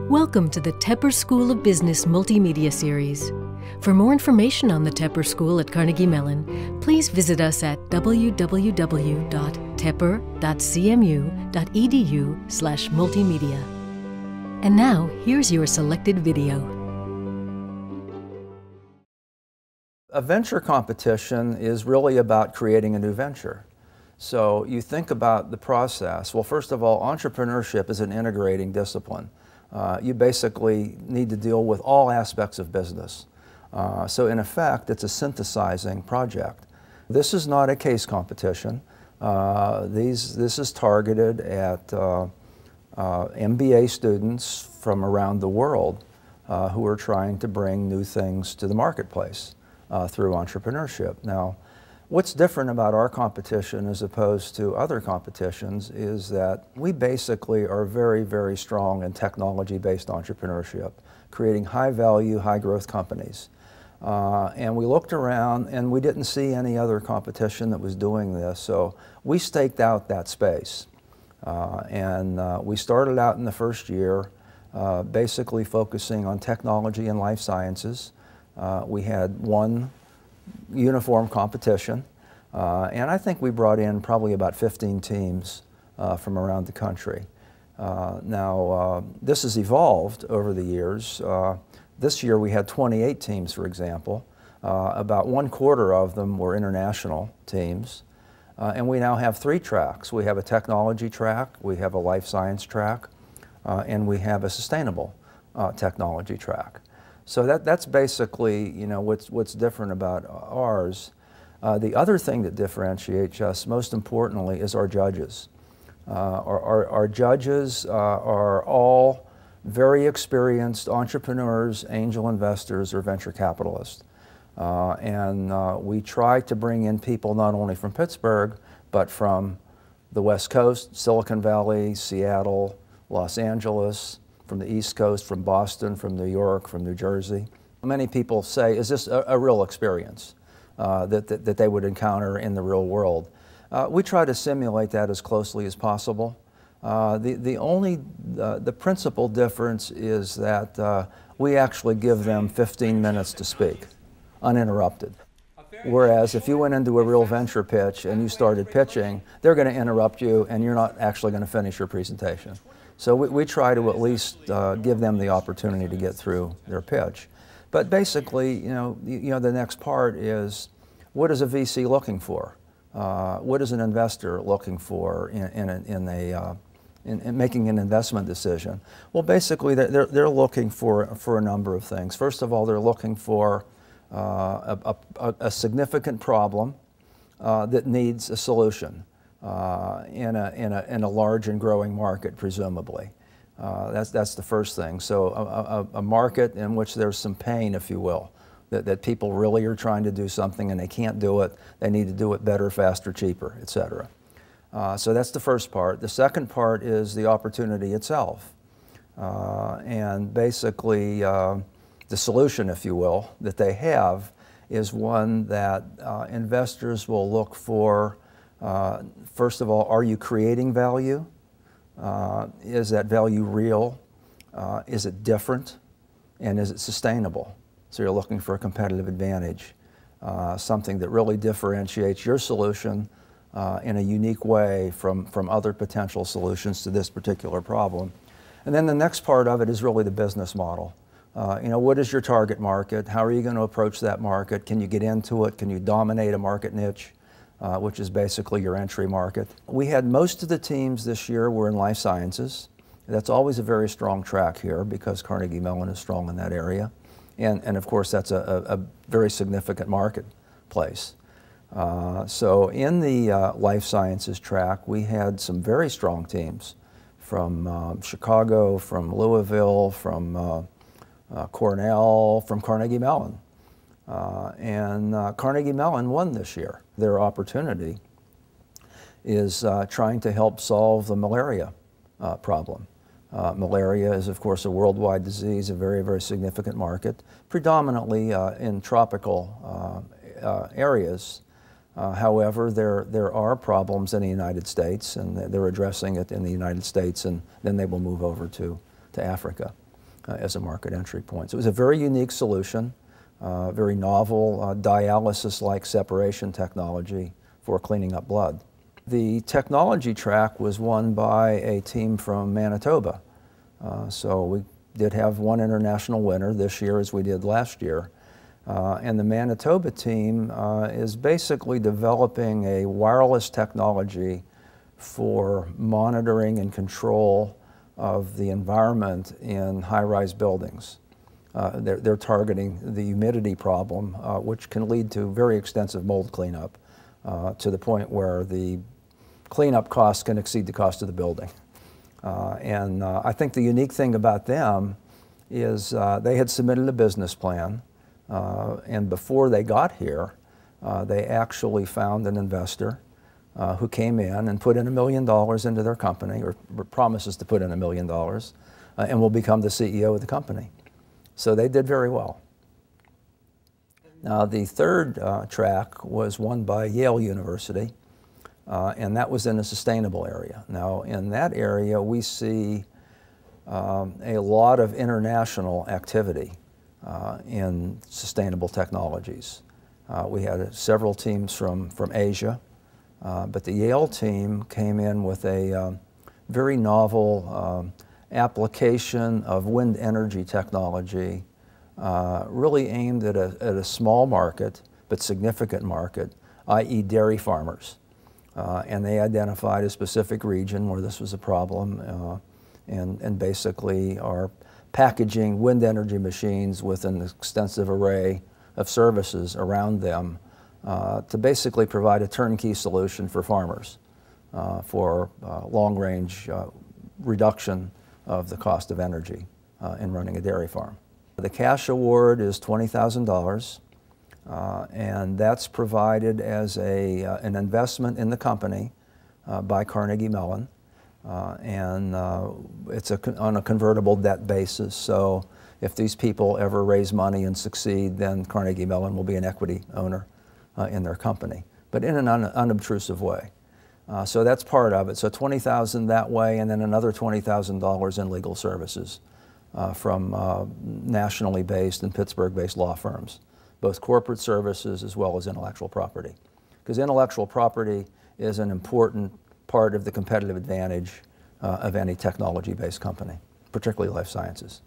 Welcome to the Tepper School of Business Multimedia Series. For more information on the Tepper School at Carnegie Mellon, please visit us at www.tepper.cmu.edu/multimedia. And now, here's your selected video. A venture competition is really about creating a new venture. So you think about the process. Well, first of all, entrepreneurship is an integrating discipline. You basically need to deal with all aspects of business. So in effect, it's a synthesizing project. This is not a case competition. This is targeted at MBA students from around the world who are trying to bring new things to the marketplace through entrepreneurship. Now, what's different about our competition as opposed to other competitions is that we basically are very, very strong in technology-based entrepreneurship, creating high-value, high-growth companies. And we looked around and we didn't see any other competition that was doing this, so we staked out that space. We started out in the first year basically focusing on technology and life sciences. We had one uniform competition, and I think we brought in probably about 15 teams from around the country. This has evolved over the years. This year we had 28 teams, for example. About 1/4 of them were international teams. And we now have 3 tracks. We have a technology track, we have a life science track, and we have a sustainable technology track. So that's basically, you know, what's different about ours. The other thing that differentiates us, most importantly, is our judges. Our judges are all very experienced entrepreneurs, angel investors, or venture capitalists. We try to bring in people not only from Pittsburgh, but from the West Coast, Silicon Valley, Seattle, Los Angeles, from the East Coast, from Boston, from New York, from New Jersey. Many people say, is this a real experience that they would encounter in the real world? We try to simulate that as closely as possible. The principal difference is that we actually give them 15 minutes to speak, uninterrupted. Whereas if you went into a real venture pitch and you started pitching, they're going to interrupt you and you're not actually going to finish your presentation. So we try to at least give them the opportunity to get through their pitch. But basically, you know, the next part is, what is a VC looking for? What is an investor looking for in making an investment decision? Well, basically, they're looking for a number of things. First of all, they're looking for a significant problem that needs a solution. In a large and growing market, presumably. That's the first thing. So a market in which there's some pain, if you will, that people really are trying to do something and they can't do it, they need to do it better, faster, cheaper, etc. So that's the first part. The second part is the opportunity itself. And basically, the solution, if you will, that they have is one that investors will look for. First of all, are you creating value? Is that value real? Is it different? And is it sustainable? So you're looking for a competitive advantage, something that really differentiates your solution in a unique way from other potential solutions to this particular problem. And then the next part of it is really the business model. You know, what is your target market? How are you going to approach that market? Can you get into it? Can you dominate a market niche? Which is basically your entry market. We had most of the teams this year were in life sciences. That's always a very strong track here because Carnegie Mellon is strong in that area. And of course, that's a very significant marketplace. So in the life sciences track, we had some very strong teams from Chicago, from Louisville, from Cornell, from Carnegie Mellon. Carnegie Mellon won this year. Their opportunity is trying to help solve the malaria problem. Malaria is, of course, a worldwide disease, a very, very significant market, predominantly in tropical areas. However, there are problems in the United States, and they're addressing it in the United States, and then they will move over to Africa. as a market entry point. So it was a very unique solution, very novel dialysis-like separation technology for cleaning up blood. The technology track was won by a team from Manitoba. So we did have one international winner this year as we did last year. And the Manitoba team is basically developing a wireless technology for monitoring and control of the environment in high-rise buildings. They're targeting the humidity problem, which can lead to very extensive mold cleanup to the point where the cleanup costs can exceed the cost of the building. And I think the unique thing about them is they had submitted a business plan, and before they got here, they actually found an investor who came in and put in $1 million into their company, or promises to put in $1 million, and will become the CEO of the company. So they did very well. Now the third track was won by Yale University, and that was in a sustainable area. Now in that area we see a lot of international activity in sustainable technologies. We had several teams from Asia, but the Yale team came in with a very novel application of wind energy technology, really aimed at a small market, but significant market, i.e. dairy farmers. And they identified a specific region where this was a problem, and basically are packaging wind energy machines with an extensive array of services around them to basically provide a turnkey solution for farmers for long-range reduction of the cost of energy in running a dairy farm. The cash award is $20,000, and that's provided as an investment in the company by Carnegie Mellon, and it's on a convertible debt basis. So if these people ever raise money and succeed, then Carnegie Mellon will be an equity owner in their company, but in an unobtrusive way. So that's part of it. So $20,000 that way, and then another $20,000 in legal services from nationally based and Pittsburgh-based law firms, both corporate services as well as intellectual property. Because intellectual property is an important part of the competitive advantage of any technology-based company, particularly life sciences.